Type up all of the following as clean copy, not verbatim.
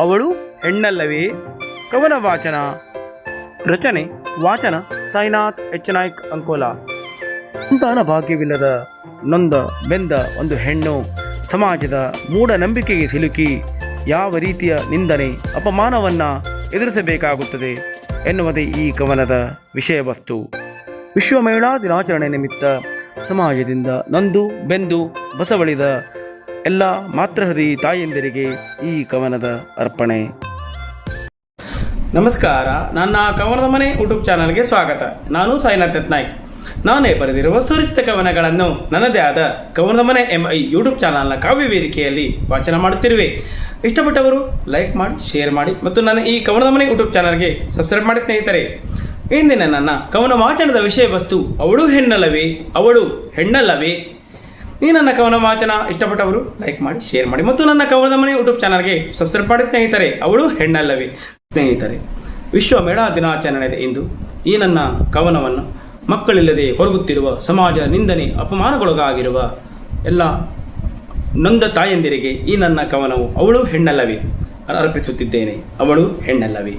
ಅವಳು ಹೆಣ್ಣಲ್ಲವೇ? ಕವನ ವಾಚನ. ರಚನೆ ವಾಚನ ಸಾಯಿನಾಥ್ ಎಚ್ ನಾಯ್ಕ್ ಅಂಕೋಲಾ. ಸಂತಾನ ಭಾಗ್ಯವಿಲ್ಲದ ನೊಂದ ಬೆಂದ ಒಂದು ಹೆಣ್ಣು ಸಮಾಜದ ಮೂಢನಂಬಿಕೆಗೆ ಸಿಲುಕಿ ಯಾವ ರೀತಿಯ ನಿಂದನೆ ಅಪಮಾನವನ್ನು ಎದುರಿಸಬೇಕಾಗುತ್ತದೆ ಎನ್ನುವುದೇ ಈ ಕವನದ ವಿಷಯ ವಸ್ತು. ವಿಶ್ವ ಮಹಿಳಾ ದಿನಾಚರಣೆ ನಿಮಿತ್ತ ಸಮಾಜದಿಂದ ನೊಂದು ಬೆಂದು ಬಸವಳಿದ ಎಲ್ಲ ಮಾತೃಹೃದಯಿ ತಾಯಂದಿರಿಗೆ ಈ ಕವನದ ಅರ್ಪಣೆ. ನಮಸ್ಕಾರ, ನನ್ನ ಕವನದ ಮನೆ ಯೂಟ್ಯೂಬ್ ಚಾನಲ್ಗೆ ಸ್ವಾಗತ. ನಾನು ಸಾಯಿನಾಥ್ ಎಚ್ ನಾಯ್ಕ್. ನಾನೇ ಬರೆದಿರುವ ಸುರಚಿತ ಕವನಗಳನ್ನು ನನ್ನದೇ ಆದ ಕವನದ ಮನೆ MI ಯೂಟ್ಯೂಬ್ ಚಾನಲ್ನ ಕಾವ್ಯ ವೇದಿಕೆಯಲ್ಲಿ ವಾಚನ ಮಾಡುತ್ತಿರುವೆ. ಇಷ್ಟಪಟ್ಟವರು ಲೈಕ್ ಮಾಡಿ, ಶೇರ್ ಮಾಡಿ ಮತ್ತು ನನ್ನ ಈ ಕವನದ ಮನೆ ಯೂಟ್ಯೂಬ್ ಚಾನಲ್ಗೆ ಸಬ್ಸ್ಕ್ರೈಬ್ ಮಾಡಿ ಸ್ನೇಹಿತರೆ. ಇಂದಿನ ನನ್ನ ಕವನ ವಾಚನದ ವಿಷಯ ವಸ್ತು ಅವಳು ಹೆಣ್ಣಲ್ಲವೇ, ಅವಳು ಹೆಣ್ಣಲ್ಲವೇ. ಈ ನನ್ನ ಕವನ ವಾಚನ ಇಷ್ಟಪಟ್ಟವರು ಲೈಕ್ ಮಾಡಿ, ಶೇರ್ ಮಾಡಿ ಮತ್ತು ನನ್ನ ಕವನದ ಮನೆ ಯೂಟ್ಯೂಬ್ ಚಾನಲ್ಗೆ ಸಬ್ಸ್ಕ್ರೈಬ್ ಮಾಡಿ ಸ್ನೇಹಿತರೆ. ಅವಳು ಹೆಣ್ಣಲ್ಲವೇ. ಸ್ನೇಹಿತರೆ, ವಿಶ್ವ ಮಹಿಳಾ ದಿನಾಚರಣೆ ಇಂದು ಈ ನನ್ನ ಕವನವನ್ನು ಮಕ್ಕಳಿಲ್ಲದೆ ಹೊರಗುತ್ತಿರುವ ಸಮಾಜ ನಿಂದನೆ ಅಪಮಾನಗೊಳಗಾಗಿರುವ ಎಲ್ಲ ನೊಂದ ತಾಯಂದಿರಿಗೆ ಈ ನನ್ನ ಕವನವು ಅವಳು ಹೆಣ್ಣಲ್ಲವೇ ಅರ್ಪಿಸುತ್ತಿದ್ದೇನೆ. ಅವಳು ಹೆಣ್ಣಲ್ಲವೇ.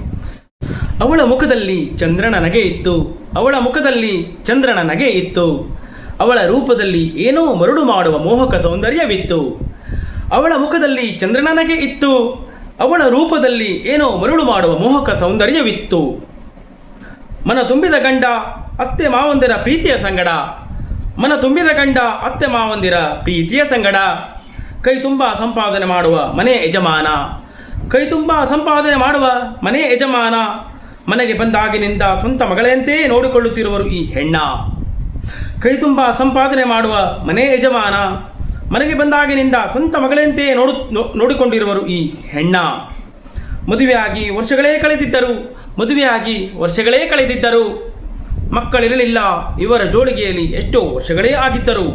ಅವಳ ಮುಖದಲ್ಲಿ ಚಂದ್ರನ ನಗೆ ಇತ್ತು, ಅವಳ ಮುಖದಲ್ಲಿ ಚಂದ್ರನ ನಗೆ ಇತ್ತು, ಅವಳ ರೂಪದಲ್ಲಿ ಏನೋ ಮರುಳು ಮಾಡುವ ಮೋಹಕ ಸೌಂದರ್ಯವಿತ್ತು. ಅವಳ ಮುಖದಲ್ಲಿ ಚಂದ್ರನ ನಗೆ ಇತ್ತು, ಅವಳ ರೂಪದಲ್ಲಿ ಏನೋ ಮರುಳು ಮಾಡುವ ಮೋಹಕ ಸೌಂದರ್ಯವಿತ್ತು. ಮನ ತುಂಬಿದ ಗಂಡ ಅತ್ತೆ ಮಾವಂದಿರ ಪ್ರೀತಿಯ ಸಂಗಡ, ಮನ ತುಂಬಿದ ಗಂಡ ಅತ್ತೆ ಮಾವಂದಿರ ಪ್ರೀತಿಯ ಸಂಗಡ, ಕೈ ತುಂಬ ಸಂಪಾದನೆ ಮಾಡುವ ಮನೆ ಯಜಮಾನ, ಕೈ ತುಂಬ ಸಂಪಾದನೆ ಮಾಡುವ ಮನೆ ಯಜಮಾನ, ಮನೆಗೆ ಬಂದಾಗಿನಿಂದ ಸ್ವಂತ ಮಗಳಂತೆ ನೋಡಿಕೊಳ್ಳುತ್ತಿರುವರು ಈ ಹೆಣ್ಣ. ಕೈ ತುಂಬ ಸಂಪಾದನೆ ಮಾಡುವ ಮನೆ ಯಜಮಾನ, ಮನೆಗೆ ಬಂದಾಗಿನಿಂದ ಸ್ವಂತ ಮಗಳಂತೆ ನೋಡಿಕೊಂಡಿರುವರು ಈ ಹೆಣ್ಣ. ಮದುವೆಯಾಗಿ ವರ್ಷಗಳೇ ಕಳೆದಿದ್ದರು, ಮಕ್ಕಳಿರಲಿಲ್ಲ ಇವರ ಜೋಳಿಗೆಯಲ್ಲಿ ಎಷ್ಟೋ ವರ್ಷಗಳೇ ಆಗಿದ್ದರು,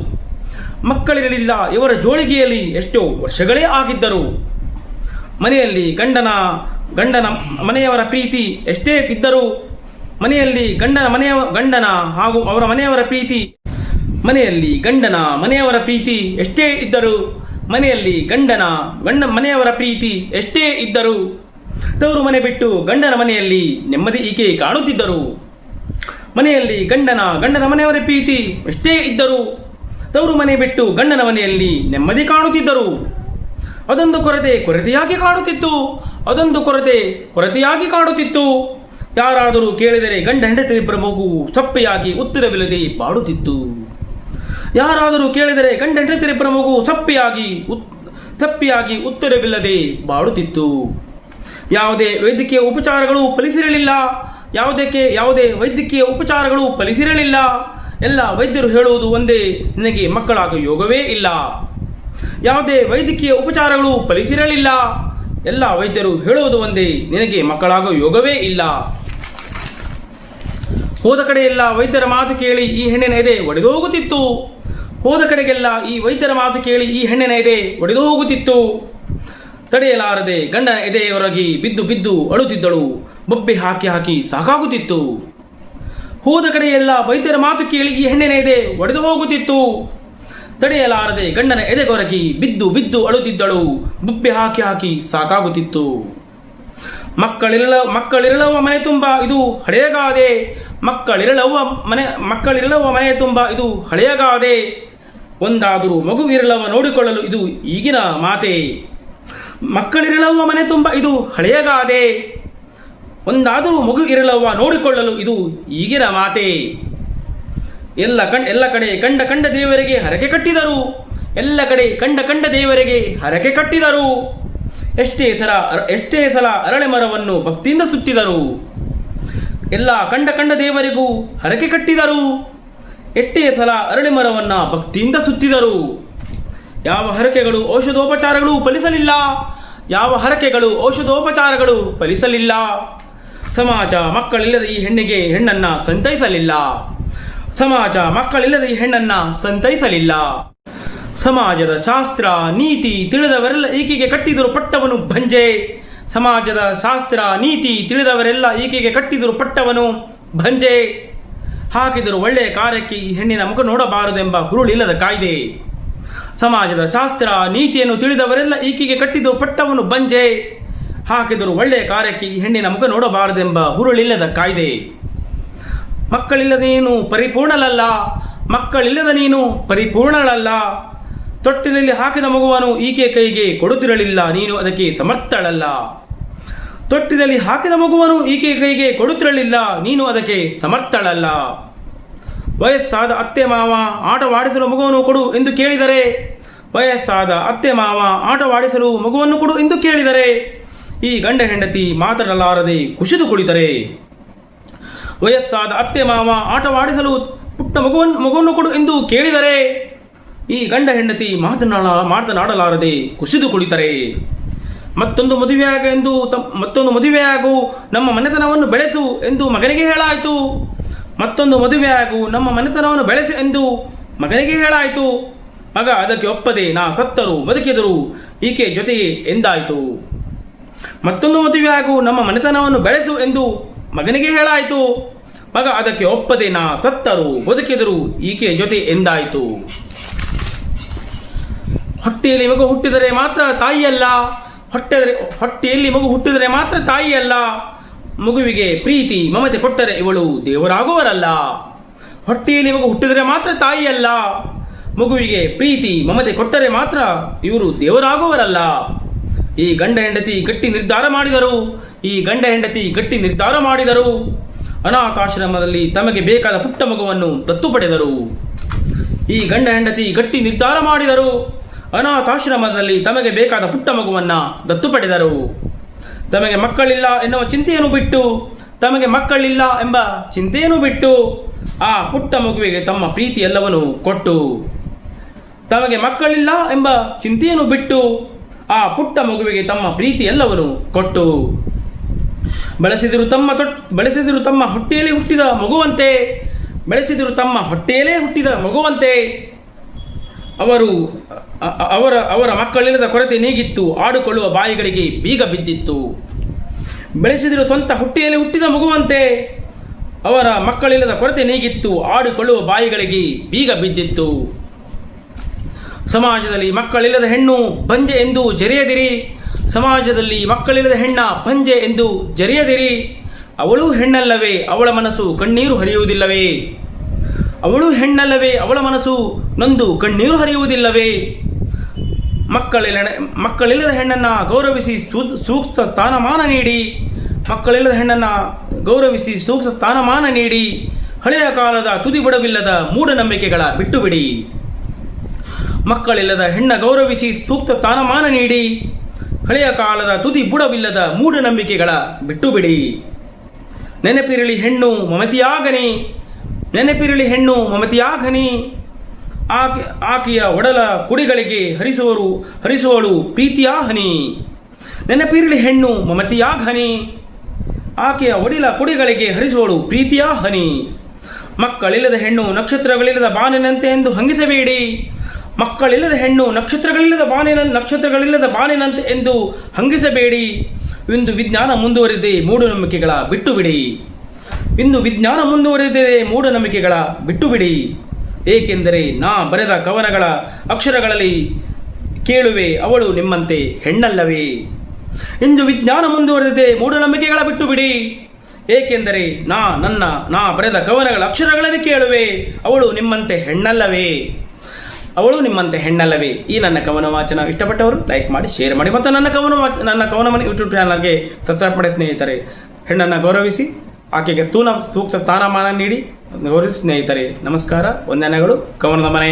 ಮಕ್ಕಳಿರಲಿಲ್ಲ ಇವರ ಜೋಳಿಗೆಯಲ್ಲಿ ಎಷ್ಟೋ ವರ್ಷಗಳೇ ಆಗಿದ್ದರು. ಮನೆಯಲ್ಲಿ ಗಂಡನ ಮನೆಯವರ ಪ್ರೀತಿ ಎಷ್ಟೇ ಇದ್ದರೂ, ಮನೆಯಲ್ಲಿ ಗಂಡನ ಹಾಗೂ ಅವರ ಮನೆಯವರ ಪ್ರೀತಿ, ಮನೆಯಲ್ಲಿ ಗಂಡನ ಮನೆಯವರ ಪ್ರೀತಿ ಎಷ್ಟೇ ಇದ್ದರೂ, ಮನೆಯಲ್ಲಿ ಗಂಡ ಮನೆಯವರ ಪ್ರೀತಿ ಎಷ್ಟೇ ಇದ್ದರೂ, ತವರು ಮನೆ ಬಿಟ್ಟು ಗಂಡನ ಮನೆಯಲ್ಲಿ ನೆಮ್ಮದಿ ಈಕೆ ಕಾಣುತ್ತಿದ್ದರು. ಮನೆಯಲ್ಲಿ ಗಂಡನ ಮನೆಯವರ ಪ್ರೀತಿ ಎಷ್ಟೇ ಇದ್ದರೂ, ತವರು ಮನೆ ಬಿಟ್ಟು ಗಂಡನ ಮನೆಯಲ್ಲಿ ನೆಮ್ಮದಿ ಕಾಣುತ್ತಿದ್ದರು. ಅದೊಂದು ಕೊರತೆಯಾಗಿ ಕಾಡುತ್ತಿತ್ತು. ಯಾರಾದರೂ ಕೇಳಿದರೆ ಗಂಡ ಹೆಂಡತಿರಿಬ್ಬರ ಮಗು ಸಪ್ಪೆಯಾಗಿ ಉತ್ತರವಿಲ್ಲದೆ ಬಾಡುತ್ತಿತ್ತು. ಯಾರಾದರೂ ಕೇಳಿದರೆ ಗಂಡ ಹೆಂಡತಿರಿಬ್ಬರ ಮಗು ಸಪ್ಪೆಯಾಗಿ ಉತ್ತರವಿಲ್ಲದೆ ಬಾಡುತ್ತಿತ್ತು. ಯಾವುದೇ ವೈದ್ಯಕೀಯ ಉಪಚಾರಗಳು ಫಲಿಸಿರಲಿಲ್ಲ. ಎಲ್ಲ ವೈದ್ಯರು ಹೇಳುವುದು ಒಂದೇ, ನಿನಗೆ ಮಕ್ಕಳಾಗುವ ಯೋಗವೇ ಇಲ್ಲ. ಯಾವುದೇ ವೈದ್ಯಕೀಯ ಉಪಚಾರಗಳು ಫಲಿಸಿರಲಿಲ್ಲ. ಎಲ್ಲ ವೈದ್ಯರು ಹೇಳುವುದು ಒಂದೇ, ನಿನಗೆ ಮಕ್ಕಳಾಗುವ ಯೋಗವೇ ಇಲ್ಲ. ಹೋದ ಕಡೆಯೆಲ್ಲ ವೈದ್ಯರ ಮಾತು ಕೇಳಿ ಈ ಹೆಣ್ಣಿನ ಎದೆ ಒಡೆದು ಹೋಗುತ್ತಿತ್ತು. ತಡೆಯಲಾರದೆ ಗಂಡನ ಎದೆಯೊರಗಿ ಬಿದ್ದು ಅಳುತ್ತಿದ್ದಳು. ಬೊಬ್ಬೆ ಹಾಕಿ ಸಾಕಾಗುತ್ತಿತ್ತು. ಹೋದ ಕಡೆಯೆಲ್ಲ ವೈದ್ಯರ ಮಾತು ಕೇಳಿ ಈ ಹೆಣ್ಣಿನ ಎದೆ ಒಡೆದು ಹೋಗುತ್ತಿತ್ತು. ತಡೆಯಲಾರದೆ ಗಂಡನ ಎದೆಗೊರಗಿ ಬಿದ್ದು ಅಳುತ್ತಿದ್ದಳು. ಬೊಬ್ಬೆ ಹಾಕಿ ಸಾಕಾಗುತ್ತಿತ್ತು. ಮಕ್ಕಳಿರಲವ ಮನೆ ತುಂಬ ಇದು ಹಳೆಯಗಾದೆ, ಮಕ್ಕಳಿರಲವ ಮನೆ ತುಂಬ ಇದು ಹಳೆಯಗಾದೆ. ಒಂದಾದರೂ ಮಗು ಇರಲವ ನೋಡಿಕೊಳ್ಳಲು ಇದು ಈಗಿನ ಮಾತೆ. ಮಕ್ಕಳಿರಲವ ಮನೆ ತುಂಬ ಇದು ಹಳೆಯಗಾದೆ, ಒಂದಾದರೂ ಮಗು ಇರಲವ ನೋಡಿಕೊಳ್ಳಲು ಇದು ಈಗಿನ ಮಾತೆ. ಎಲ್ಲ ಕಡೆ ಕಂಡ ದೇವರಿಗೆ ಹರಕೆ ಕಟ್ಟಿದರು, ಎಲ್ಲ ಕಡೆ ಕಂಡ ದೇವರಿಗೆ ಹರಕೆ ಕಟ್ಟಿದರು. ಎಷ್ಟೇ ಸಲ ಅರಳೆ ಮರವನ್ನು ಭಕ್ತಿಯಿಂದ ಸುತ್ತಿದರು. ಎಲ್ಲ ಕಂಡ ದೇವರಿಗೂ ಹರಕೆ ಕಟ್ಟಿದರು. ಎಷ್ಟೇ ಸಲ ಅರಳೆ ಮರವನ್ನು ಭಕ್ತಿಯಿಂದ ಸುತ್ತಿದರು. ಯಾವ ಹರಕೆಗಳು ಔಷಧೋಪಚಾರಗಳು ಫಲಿಸಲಿಲ್ಲ. ಸಮಾಜ ಮಕ್ಕಳಿಲ್ಲದ ಈ ಹೆಣ್ಣನ್ನು ಸಂತೈಸಲಿಲ್ಲ. ಸಮಾಜದ ಶಾಸ್ತ್ರ ನೀತಿ ತಿಳಿದವರೆಲ್ಲ ಈಕೆಗೆ ಕಟ್ಟಿದರು ಪಟ್ಟವನು ಭಂಜೆ. ಹಾಕಿದರು ಒಳ್ಳೆಯ ಕಾರ್ಯಕ್ಕೆ ಈ ಹೆಣ್ಣಿನ ಮುಖ ನೋಡಬಾರದೆಂಬ ಹುರುಳಿಲ್ಲದ ಕಾಯ್ದೆ. ಸಮಾಜದ ಶಾಸ್ತ್ರ ನೀತಿಯನ್ನು ತಿಳಿದವರೆಲ್ಲ ಈಕೆಗೆ ಕಟ್ಟಿದರು ಪಟ್ಟವನು ಬಂಜೆ. ಹಾಕಿದರೂ ಒಳ್ಳೆಯ ಕಾರ್ಯಕ್ಕೆ ಈ ಹೆಣ್ಣಿನ ಮುಖ ನೋಡಬಾರದೆಂಬ ಹುರುಳಿಲ್ಲದ ಕಾಯ್ದೆ. ಮಕ್ಕಳಿಲ್ಲದ ನೀನು ಪರಿಪೂರ್ಣಳಲ್ಲ, ಮಕ್ಕಳಿಲ್ಲದ ನೀನು ಪರಿಪೂರ್ಣಳಲ್ಲ. ತೊಟ್ಟಿಲಲ್ಲಿ ಹಾಕಿದ ಮಗುವನ್ನು ಈಕೆ ಕೈಗೆ ಕೊಡುತ್ತಿರಲಿಲ್ಲ, ನೀನು ಅದಕ್ಕೆ ಸಮರ್ಥಳಲ್ಲ. ತೊಟ್ಟಿಲಲ್ಲಿ ಹಾಕಿದ ಮಗುವನ್ನು ಈಕೆ ಕೈಗೆ ಕೊಡುತ್ತಿರಲಿಲ್ಲ, ನೀನು ಅದಕ್ಕೆ ಸಮರ್ಥಳಲ್ಲ. ವಯಸ್ಸಾದ ಅತ್ತೆ ಮಾವ ಆಟವಾಡಿಸಲು ಮಗುವನ್ನು ಕೊಡು ಎಂದು ಕೇಳಿದರೆ, ವಯಸ್ಸಾದ ಅತ್ತೆ ಮಾವ ಆಟವಾಡಿಸಲು ಮಗುವನ್ನು ಕೊಡು ಎಂದು ಕೇಳಿದರೆ, ಈ ಗಂಡ ಹೆಂಡತಿ ಮಾತನಾಡಲಾರದೆ ಕುಸಿದು ಕುಳಿತರೆ. ವಯಸ್ಸಾದ ಅತ್ತೆ ಮಾವ ಆಟವಾಡಿಸಲು ಪುಟ್ಟ ಮಗುವನ್ನು ಕೊಡು ಎಂದು ಕೇಳಿದರೆ, ಈ ಗಂಡ ಹೆಂಡತಿ ಮಾತನಾಡಲಾರದೆ ಕುಸಿದು ಕುಳಿತರೆ. ಮತ್ತೊಂದು ಮದುವೆಯಾಗು ನಮ್ಮ ಮನೆತನವನ್ನು ಬೆಳೆಸು ಎಂದು ಮಗನಿಗೆ ಹೇಳಾಯಿತು. ಮತ್ತೊಂದು ಮದುವೆಯಾಗು ನಮ್ಮ ಮನೆತನವನ್ನು ಬೆಳೆಸು ಎಂದು ಮಗನಿಗೆ ಹೇಳಾಯಿತು. ಮಗ ಅದಕ್ಕೆ ಒಪ್ಪದೆ ನಾ ಸತ್ತರು ಬದುಕಿದರು ಈಕೆ ಜೊತೆಗೆ ಎಂದಾಯಿತು. ಮತ್ತೊಂದು ಮದುವೆಯಾಗು ನಮ್ಮ ಮನೆತನವನ್ನು ಬೆಳೆಸು ಎಂದು ಮಗನಿಗೆ ಹೇಳಾಯಿತು. ಮಗ ಅದಕ್ಕೆ ಒಪ್ಪದೆ ನಾ ಸತ್ತರು ಬದುಕಿದರು ಈಕೆ ಜೊತೆ ಎಂದಾಯಿತು. ಹೊಟ್ಟೆಯಲ್ಲಿ ಮಗು ಹುಟ್ಟಿದರೆ ಮಾತ್ರ ತಾಯಿಯಲ್ಲ, ಹೊಟ್ಟೆಯಲ್ಲಿ ಮಗು ಹುಟ್ಟಿದರೆ ಮಾತ್ರ ತಾಯಿಯಲ್ಲ. ಮಗುವಿಗೆ ಪ್ರೀತಿ ಮಮತೆ ಕೊಟ್ಟರೆ ಇವಳು ದೇವರಾಗುವರಲ್ಲ. ಹೊಟ್ಟೆಯಲ್ಲಿ ಮಗು ಹುಟ್ಟಿದರೆ ಮಾತ್ರ ತಾಯಿಯಲ್ಲ, ಮಗುವಿಗೆ ಪ್ರೀತಿ ಮಮತೆ ಕೊಟ್ಟರೆ ಮಾತ್ರ ಇವರು ದೇವರಾಗುವರಲ್ಲ. ಈ ಗಂಡ ಹೆಂಡತಿ ಗಟ್ಟಿ ನಿರ್ಧಾರ ಮಾಡಿದರು. ಅನಾಥಾಶ್ರಮದಲ್ಲಿ ತಮಗೆ ಬೇಕಾದ ಪುಟ್ಟ ಮಗುವನ್ನು ದತ್ತು ಪಡೆದರು. ಈ ಗಂಡ ಹೆಂಡತಿ ಗಟ್ಟಿ ನಿರ್ಧಾರ ಮಾಡಿದರು. ಅನಾಥಾಶ್ರಮದಲ್ಲಿ ತಮಗೆ ಬೇಕಾದ ಪುಟ್ಟ ಮಗುವನ್ನು ದತ್ತು ಪಡೆದರು. ತಮಗೆ ಮಕ್ಕಳಿಲ್ಲ ಎನ್ನುವ ಚಿಂತೆಯನ್ನು ಬಿಟ್ಟು ಆ ಪುಟ್ಟ ಮಗುವಿಗೆ ತಮ್ಮ ಪ್ರೀತಿ ಎಲ್ಲವನ್ನು ಕೊಟ್ಟು, ತಮಗೆ ಮಕ್ಕಳಿಲ್ಲ ಎಂಬ ಚಿಂತೆಯನ್ನು ಬಿಟ್ಟು ಆ ಪುಟ್ಟ ಮಗುವಿಗೆ ತಮ್ಮ ಪ್ರೀತಿ ಎಲ್ಲವನ್ನು ಕೊಟ್ಟು ಬೆಳೆಸಿದರು ತಮ್ಮ ಹೊಟ್ಟೆಯಲ್ಲೇ ಹುಟ್ಟಿದ ಮಗುವಂತೆ. ಅವರ ಮಕ್ಕಳಿಲ್ಲದ ಕೊರತೆ ನೀಗಿತ್ತು, ಆಡಿಕೊಳ್ಳುವ ಬಾಯಿಗಳಿಗೆ ಬೀಗ ಬಿದ್ದಿತ್ತು. ಬೆಳೆಸಿದರು ಸ್ವಂತ ಹೊಟ್ಟೆಯಲ್ಲಿ ಹುಟ್ಟಿದ ಮಗುವಂತೆ, ಅವರ ಮಕ್ಕಳಿಲ್ಲದ ಕೊರತೆ ನೀಗಿತ್ತು, ಆಡಿಕೊಳ್ಳುವ ಬಾಯಿಗಳಿಗೆ ಬೀಗ ಬಿದ್ದಿತ್ತು. ಸಮಾಜದಲ್ಲಿ ಮಕ್ಕಳಿಲ್ಲದ ಹೆಣ್ಣು ಬಂಜೆ ಎಂದು ಜರೆಯದಿರಿ. ಅವಳು ಹೆಣ್ಣಲ್ಲವೇ, ಅವಳ ಮನಸ್ಸು ಕಣ್ಣೀರು ಹರಿಯುವುದಿಲ್ಲವೇ? ಅವಳು ಹೆಣ್ಣಲ್ಲವೇ, ಅವಳ ಮನಸ್ಸು ನೊಂದು ಕಣ್ಣೀರು ಹರಿಯುವುದಿಲ್ಲವೇ? ಮಕ್ಕಳಿಲ್ಲದ ಹೆಣ್ಣನ್ನು ಗೌರವಿಸಿ ಸೂಕ್ತ ಸ್ಥಾನಮಾನ ನೀಡಿ ಹಳೆಯ ಕಾಲದ ತುದಿಬುಡವಿಲ್ಲದ ಮೂಢನಂಬಿಕೆಗಳ ಬಿಟ್ಟು ಬಿಡಿ. ಮಕ್ಕಳಿಲ್ಲದ ಹೆಣ್ಣ ಗೌರವಿಸಿ ಸೂಕ್ತ ಸ್ಥಾನಮಾನ ನೀಡಿ ಹಳೆಯ ಕಾಲದ ತುದಿ ಬುಡವಿಲ್ಲದ ಮೂಢನಂಬಿಕೆಗಳ ಬಿಟ್ಟು ಬಿಡಿ. ನೆನಪಿರಲಿ ಹೆಣ್ಣು ಮಮತೆಯಾಗನಿ. ಆಕೆಯ ಒಡಲ ಕುಡಿಗಳಿಗೆ ಹರಿಸುವಳು ಪ್ರೀತಿಯ ಹನಿ. ನೆನಪಿರಲಿ ಹೆಣ್ಣು ಮಮತೆಯಾಗನಿ, ಆಕೆಯ ಒಡಿಲ ಕುಡಿಗಳಿಗೆ ಹರಿಸುವಳು ಪ್ರೀತಿಯ ಹನಿ. ಮಕ್ಕಳಿಲ್ಲದ ಹೆಣ್ಣು ನಕ್ಷತ್ರಗಳಿಲ್ಲದ ಬಾನಿನಂತೆ ಎಂದು ಹಂಗಿಸಬೇಡಿ. ಮಕ್ಕಳಿಲ್ಲದ ಹೆಣ್ಣು ನಕ್ಷತ್ರಗಳಿಲ್ಲದ ಬಾನಿನಂತೆ ಎಂದು ಹಂಗಿಸಬೇಡಿ. ಇಂದು ವಿಜ್ಞಾನ ಮುಂದುವರಿದೆ, ಮೂಢನಂಬಿಕೆಗಳ ಬಿಟ್ಟು ಬಿಡಿ. ಏಕೆಂದರೆ ನಾ ಬರೆದ ಕವನಗಳ ಅಕ್ಷರಗಳಲ್ಲಿ ಕೇಳುವೆ, ಅವಳು ನಿಮ್ಮಂತೆ ಹೆಣ್ಣಲ್ಲವೇ? ಇಂದು ವಿಜ್ಞಾನ ಮುಂದುವರೆದಿದೆ, ಮೂಢನಂಬಿಕೆಗಳ ಬಿಟ್ಟು ಬಿಡಿ. ಏಕೆಂದರೆ ನಾ ಬರೆದ ಕವನಗಳ ಅಕ್ಷರಗಳಲ್ಲಿ ಕೇಳುವೆ, ಅವಳು ನಿಮ್ಮಂತೆ ಹೆಣ್ಣಲ್ಲವೇ? ಈ ನನ್ನ ಕವನ ವಾಚನ ಇಷ್ಟಪಟ್ಟವರು ಲೈಕ್ ಮಾಡಿ, ಶೇರ್ ಮಾಡಿ ಮತ್ತು ನನ್ನ ಕವನಮನೆ ಯೂಟ್ಯೂಬ್ ಚಾನಲ್ಗೆ ಸಬ್ಸ್ಕ್ರೈಬ್ ಮಾಡಿ ಸ್ನೇಹಿತರೆ. ಹೆಣ್ಣನ್ನು ಗೌರವಿಸಿ ಆಕೆಗೆ ಸೂಕ್ತ ಸ್ಥಾನಮಾನ ನೀಡಿ ಗೌರವಿಸಿ ಸ್ನೇಹಿತರೆ. ನಮಸ್ಕಾರ, ವಂದನೆಗಳು. ಕವನದ ಮನೆ.